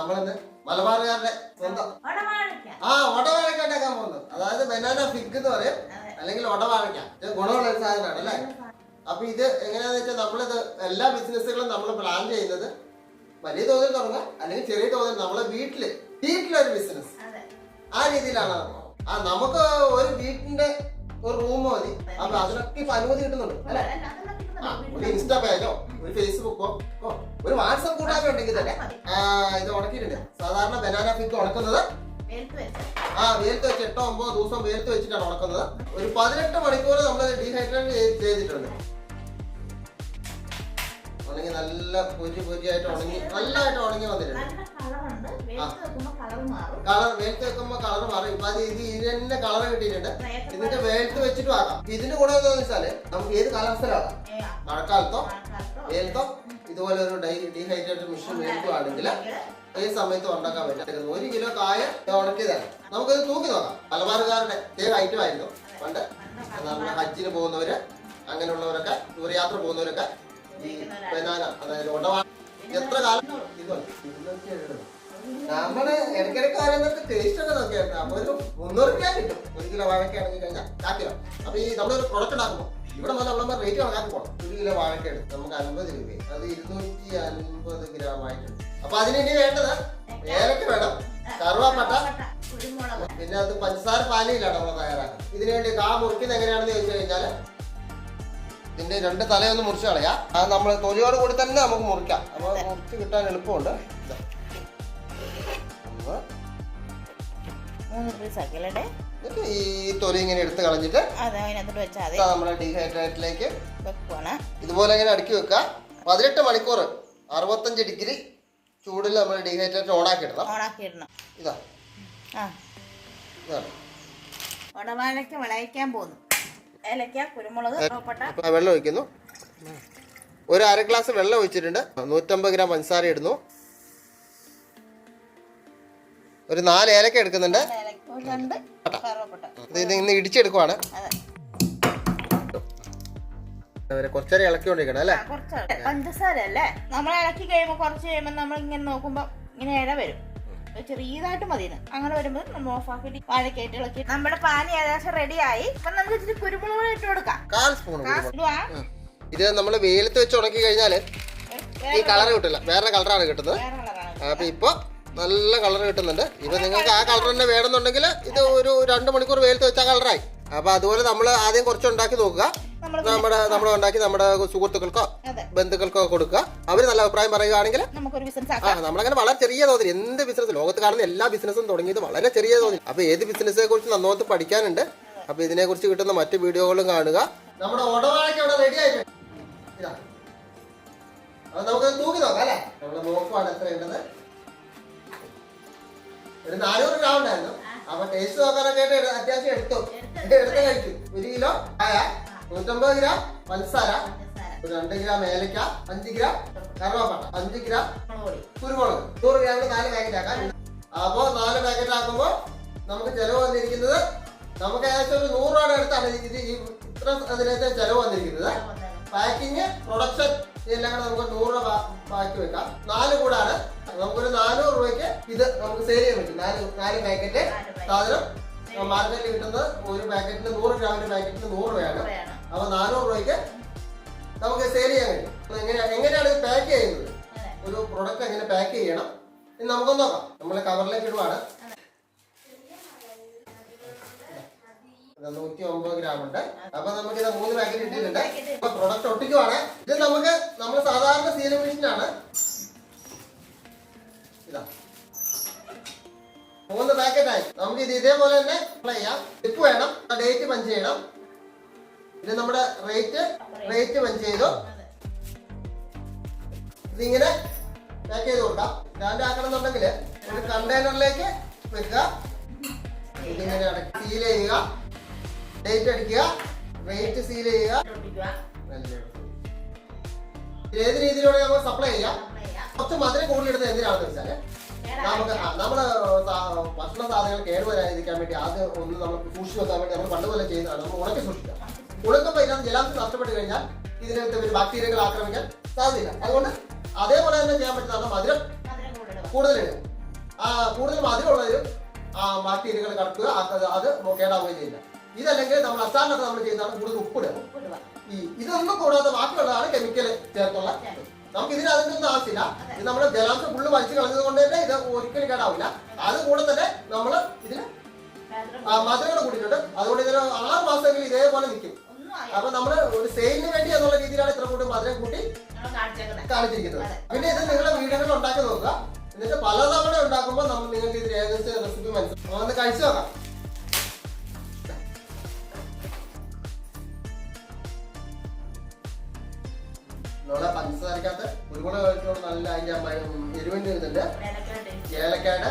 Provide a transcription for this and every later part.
നമ്മളിന്ന് മലബാറുകാരുടെ സ്വന്തം ഒടവാഴക്ക ഉണ്ടാക്കാൻ പോകുന്നത്. അതായത് ബനാന ഫിഗ് എന്ന് പറയും, അല്ലെങ്കിൽ ഒടവാഴക്ക. ഗുണമുള്ള ഒരു സാധനമാണ് അല്ലേ. അപ്പൊ ഇത് എങ്ങനെയാന്ന് വെച്ചാൽ നമ്മളിത് എല്ലാ ബിസിനസ്സുകളും നമ്മൾ പ്ലാൻ ചെയ്യുന്നത് വലിയ തോതിൽ തുടങ്ങാം, അല്ലെങ്കിൽ ചെറിയ തോതിൽ നമ്മളെ വീട്ടിലൊരു ബിസിനസ് ആ രീതിയിലാണ്. നമുക്ക് ഒരു വീട്ടിന്റെ ഒരു റൂം മതി. അപ്പൊ അതിനൊക്കെ ഇപ്പൊ അനുമതി കിട്ടുന്നുണ്ട് അല്ലെ. ഒരു ഇൻസ്റ്റാ പേജോ ഒരു ഫേസ്ബുക്കോ ഒരു വാട്സപ്പ് കൂട്ടായ്മ ഉണ്ടെങ്കിൽ തന്നെ ഇത് ഉണക്കിയിട്ടുണ്ട്. സാധാരണ ബനാന ഫിഗ് ഉണക്കുന്നത് വെയിലത്ത് വെച്ച് 8-9 ദിവസം വെയിലത്ത് വെച്ചിട്ടാണ് ഉണക്കുന്നത്. ഒരു 18 മണിക്കൂർ നമ്മൾ ഡീഹൈഡ്രേറ്റ് ചെയ്തിട്ടുണ്ട്. ഉണങ്ങി നല്ല പൊരിയായിട്ട് ഉണങ്ങി നല്ലതായിട്ട് ഉണങ്ങി വന്നിട്ടുണ്ട്. വെയിലത്ത് വെക്കുമ്പോ കളർ മാറും. ഇപ്പൊ ഇത് തന്നെ കളർ കിട്ടിയിട്ടുണ്ട്. ഇതിന്റെ വെയിലത്ത് വെച്ചിട്ട് ആകാം. ഇതിന്റെ ഗുണം എന്താണെന്ന് വെച്ചാല് നമുക്ക് ഏത് കാലാവസ്ഥയിലാകാം, മഴക്കാലത്തോ വെയിലത്തോ ഇതുപോലെ ഒരു ഡീഹൈഡ്രേറ്റഡ് മെഷീൻ മേടിക്കുകയാണെങ്കിൽ ഈ സമയത്ത് ഉണ്ടാക്കാൻ പറ്റും. 1 കിലോ കായ ഉണക്കിയതാണ്. നമുക്കിത് തൂക്കി നോക്കാം. മലബാറുകാരുടെ ഐറ്റം ആയിരുന്നു പണ്ട്. നമ്മുടെ ഹജ്ജിന് പോകുന്നവര് അങ്ങനെയുള്ളവരൊക്കെ ദൂരയാത്ര പോകുന്നവരൊക്കെ ഈ ബനാന അതായത് ഒടവാഴ എത്ര കാലം നമ്മള് ഇടയ്ക്കിടയ്ക്ക് ആരെന്നൊക്കെ ടേസ്റ്റ് ഒക്കെ നോക്കിയാൽ അപ്പൊ ഒരു 300 രൂപ കിട്ടും. 1 കിലോ വാഴക്ക ആണെങ്കിൽ കഴിഞ്ഞാൽ കാക്കിലോ. അപ്പൊ ഈ നമ്മളൊരു പ്രൊഡക്റ്റ് ഉണ്ടാക്കുമ്പോൾ ഇവിടെ വന്ന് നമ്മളെ റേറ്റ് കണക്കാക്കി പോകണം. 1 കിലോ വാഴക്ക എടുത്ത് നമുക്ക് 50 രൂപ, അത് 250 ഗ്രാം ആയിട്ടുണ്ട്. അപ്പൊ അതിന് ഇനി വേണ്ടത് ഏലക്ക വേണം, കറുവാപ്പട്ട, പിന്നെ അത് പഞ്ചസാര പാനിയിലാണ് നമ്മൾ തയ്യാറാക്കുന്നത്. ഇതിനു വേണ്ടി കാ മുറിക്കുന്നത് എങ്ങനെയാണെന്ന് ചോദിച്ചു കഴിഞ്ഞാൽ ഇതിന്റെ 2 തലയൊന്ന് മുറിച്ച് കളയാം. അത് നമ്മൾ തൊലിയോട് കൂടി തന്നെ നമുക്ക് മുറിക്കാം. അപ്പൊ മുറിച്ച് കിട്ടാൻ എളുപ്പമുണ്ട്. ഈ തൊലി ഇങ്ങനെ എടുത്ത് കളഞ്ഞിട്ട് നമ്മുടെ ഡീഹൈഡ്രേറ്റിലേക്ക് ഇതുപോലെ ഇങ്ങനെ അടുക്കി വെക്കുക. 18 മണിക്കൂർ 65 ഡിഗ്രി ചൂടിൽ നമ്മൾ ഡീഹൈഡ്രേറ്റ് ഓണാക്കി ഇടണം. ഇതാണ് വെള്ളം ഒഴിക്കുന്നു. ഒരു 1/2 ഗ്ലാസ് വെള്ളം ഒഴിച്ചിട്ടുണ്ട്. 150 ഗ്രാം പഞ്ചസാര ഇടുന്നു. ഒരു 4 ഏലക്ക എടുക്കുന്നുണ്ട്. ഇത് ഇന്ന് ഇടിച്ചെടുക്കുവാണ്. കുറച്ചേരം ഇളക്കിക്കൊണ്ടിരിക്കണം അല്ലേ. പഞ്ചസാര അല്ലേ നമ്മൾ ഇളക്കി കഴിയുമ്പോ കുറച്ച് കഴിയുമ്പോ നമ്മൾ ഇങ്ങനെ നോക്കുമ്പോ ഇങ്ങനെ ഇഴ വരും. ചെറിയതായിട്ട് മതി. അങ്ങനെ വരുമ്പോൾ നമ്മൾ ഓഫ് ആക്കിയിട്ട് വാഴക്കായിട്ട് ഇളക്കി നമ്മുടെ പാനി ഏകദേശം റെഡി ആയി. അപ്പൊ നമുക്ക് ഇച്ചിരി കുരുമുളക് ഇട്ട് കൊടുക്കാം. 1/4 സ്പൂൺ. ഇത് നമ്മൾ വെയിലത്ത് വെച്ച് ഉണക്കി കഴിഞ്ഞാല് ഈ കളർ കിട്ടില്ല, വേറെ കളറാണ് കിട്ടുന്നത്. അപ്പൊ ഇപ്പൊ നല്ല കളർ കിട്ടുന്നുണ്ട്. ഇപ്പൊ നിങ്ങൾക്ക് ആ കളർ തന്നെ വേണമെന്നുണ്ടെങ്കിൽ ഇത് ഒരു 2 മണിക്കൂർ വെയിലത്ത് വെച്ചാൽ കളറായി. അപ്പൊ അതുപോലെ നമ്മൾ ആദ്യം കുറച്ച് ഉണ്ടാക്കി നോക്കുക. നമ്മൾ ഉണ്ടാക്കി നമ്മുടെ സുഹൃത്തുക്കൾക്കോ ബന്ധുക്കൾക്കോ കൊടുക്കുക. അവര് നല്ല അഭിപ്രായം പറയുകയാണെങ്കിൽ നമ്മളങ്ങനെ വളരെ ചെറിയ തോതിൽ എന്ത് ബിസിനസ് ലോകത്ത് കാണുന്ന എല്ലാ ബിസിനസ്സും തുടങ്ങിയത് വളരെ ചെറിയ തോതിൽ. അപ്പൊ ഏത് ബിസിനസിനെ കുറിച്ച് നന്നായിട്ട് പഠിക്കാനുണ്ട്. അപ്പൊ ഇതിനെ കുറിച്ച് കിട്ടുന്ന മറ്റു വീഡിയോകളും കാണുക. നമ്മുടെ ഒടവാഴയ്ക്ക് അവിടെ റെഡി ആയിട്ടുണ്ട്. നമുക്ക് തൂക്കി നോക്കാം അല്ലെ. നമ്മൾ നോക്കുവാണ് എത്ര ഉണ്ടെന്ന്. ഒരു 400 ഗ്രാം ഉണ്ടായിരുന്നു. അപ്പൊ ടേസ്റ്റ് നോക്കാനൊക്കെ അത്യാവശ്യം എടുത്ത് കഴിച്ചു. 1 കിലോ ആയ 150 ഗ്രാം പഞ്ചസാര, 2 ഗ്രാം ഏലക്ക, 5 ഗ്രാം കറുവാപ്പട്ട, 5 ഗ്രാം കുരുമുളക്, 100 ഗ്രാമിന് 4 പാക്കറ്റ് ആക്കാം. അപ്പോ 4 പാക്കറ്റ് ആക്കുമ്പോ നമുക്ക് ചെലവ് വന്നിരിക്കുന്നത് നമുക്ക് ഏകദേശം ഒരു 100 രൂപയുടെ അടുത്താണ് ഇത് ഇത്ര അതിനകത്ത് ചെലവ് വന്നിരിക്കുന്നത്. പാക്കിങ്, പ്രൊഡക്ഷൻ ഇതെല്ലാം കൂടെ നമുക്ക് 100 രൂപ ബാക്കി വെക്കാം. 4 കൂടാണ് നമുക്കൊരു 400 രൂപയ്ക്ക് ഇത് നമുക്ക് സെയിൽ ചെയ്യാൻ പറ്റും. 4 പാക്കറ്റ് സാധനം മാർക്കറ്റിൽ കിട്ടുന്നത് ഒരു പാക്കറ്റിന് 100 ഗ്രാമിന്റെ പാക്കറ്റിന് 100 രൂപയാണ്. അപ്പൊ 400 രൂപയ്ക്ക് നമുക്ക് സെയിൽ ചെയ്യാൻ പറ്റും. എങ്ങനെയാണ് ഇത് പാക്ക് ചെയ്യുന്നത്, ഒരു പ്രൊഡക്റ്റ് എങ്ങനെ പാക്ക് ചെയ്യണം എന്ന് നമുക്കൊന്ന് നോക്കാം. നമ്മൾ കവറിലേക്ക് ഇടുവാണ്. 150 ഗ്രാം ഉണ്ട്. അപ്പൊ നമുക്ക് ഇത് 3 പാക്കറ്റ് ഇട്ടിട്ടുണ്ട്. അപ്പൊ പ്രൊഡക്റ്റ് ഒട്ടിക്കുവാണ്. ഇത് നമ്മൾ സാധാരണ സീലിംഗ് മെഷീനാണ്. ഇതാ 3 പാക്കറ്റായി. നമുക്ക് ഇത് ഇതേപോലെ തന്നെ അപ്ലൈ ചെയ്യാം. ടിപ്പ് വേണം, ഡേറ്റ് പഞ്ച് ചെയ്യണം. ഇത് നമ്മുടെ റേറ്റ് പഞ്ച് ചെയ്തു. ഇതിങ്ങനെ പാക്ക് ചെയ്ത് കൊടുക്കാം. സ്റ്റാൻഡ് ആക്കണമെന്നുണ്ടെങ്കിൽ ഒരു കണ്ടെയ്നറിലേക്ക് വെക്കുക. ഇതിങ്ങനെ സീൽ ചെയ്യുക, ഡേറ്റ് അടിക്കുക, റേറ്റ് സീൽ ചെയ്യുക. ഏത് രീതിയിലൂടെ നമുക്ക് സപ്ലൈ ചെയ്യാം. കുറച്ച് മധുരം കൂടുതലെടുത്ത് എന്തിനാണെന്ന് വെച്ചാല് നമുക്ക് നമ്മുടെ ഭക്ഷണ സാധനങ്ങൾ കേടുവരാതിരിക്കാൻ വേണ്ടി ആദ്യം ഒന്ന് നമ്മൾ സൂക്ഷിച്ച് വെക്കാൻ വേണ്ടി നമ്മൾ പണ്ട് പോലെ ചെയ്യുന്നതാണ്. നമ്മൾ ഉണക്കി സൂക്ഷിക്കാം. ഉണക്കുമ്പോൾ ഇതിനകത്ത് ജലാംശം നഷ്ടപ്പെട്ട് കഴിഞ്ഞാൽ ഇതിനകത്ത് ബാക്ടീരിയകൾ ആക്രമിക്കാൻ സാധ്യതയില്ല. അതുകൊണ്ട് അതേപോലെ തന്നെ ചെയ്യാൻ പറ്റുന്നതാണ് മധുരം കൂടുതലിടുക. കൂടുതൽ മധുരമുള്ളതിലും ബാക്കി ഇരകൾ കടക്കുക, അത് കേടാവുകയും ചെയ്യില്ല. ഇതല്ലെങ്കിൽ നമ്മൾ അച്ചാറിനൊക്കെ നമ്മൾ ചെയ്യുന്നതാണ് കൂടുതൽ ഉപ്പിടുക. ഇതൊന്നും കൂടാതെ ബാക്കിയുള്ളതാണ് കെമിക്കൽ ചേർത്തുള്ള. നമുക്ക് ഇതിന് അതിനൊന്നും ആവശ്യമില്ല. ഇത് നമ്മുടെ ജലാംശം ഫുള്ള് വലിച്ചു കളഞ്ഞത് കൊണ്ട് തന്നെ ഇത് ഒരിക്കലും കേടാവില്ല. അത് കൂടെ തന്നെ നമ്മൾ ഇതിന് മധുരങ്ങൾ കൂട്ടിയിട്ടുണ്ട്. അതുകൊണ്ട് ഇതിന് 6 മാസമെങ്കിലും ഇതേപോലെ നിൽക്കും. അപ്പൊ നമ്മള് ഒരു സെയിലിന് വേണ്ടി എന്നുള്ള രീതിയിലാണ് ഇത്ര കൂടി മധുരം കൂട്ടി കാണിച്ചിരിക്കുന്നത്. പിന്നെ ഇത് നിങ്ങളെ വീടുകളിൽ ഉണ്ടാക്കി നോക്കുക. എന്നിട്ട് പലതവണ ഉണ്ടാക്കുമ്പോൾ നമ്മൾ നിങ്ങൾക്ക് ഇതിന് ഏകദേശം റെസിപ്പി മനസ്സിലാവും. ഒന്ന് കഴിച്ചു നോക്കാം. നമ്മളെ പഞ്ചസാരക്കകത്ത് കുരുമുളക് കഴിച്ചോണ്ട് നല്ല അതിന്റെ എരിവിന്റെ ഇതുണ്ട്. ഏലക്കാട്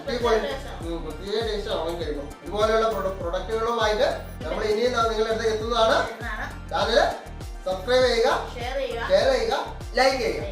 പ്രത്യേക ടേസ്റ്റ് ആണെങ്കിൽ കഴിക്കും. ഇതുപോലെയുള്ള പ്രൊഡക്റ്റുകളുമായിട്ട് നമ്മൾ ഇനിയും നിങ്ങളുടെ അടുത്ത് എത്തുന്നതാണ്. ചാനൽ സബ്സ്ക്രൈബ് ചെയ്യുക, ഷെയർ ചെയ്യുക, ലൈക്ക് ചെയ്യുക.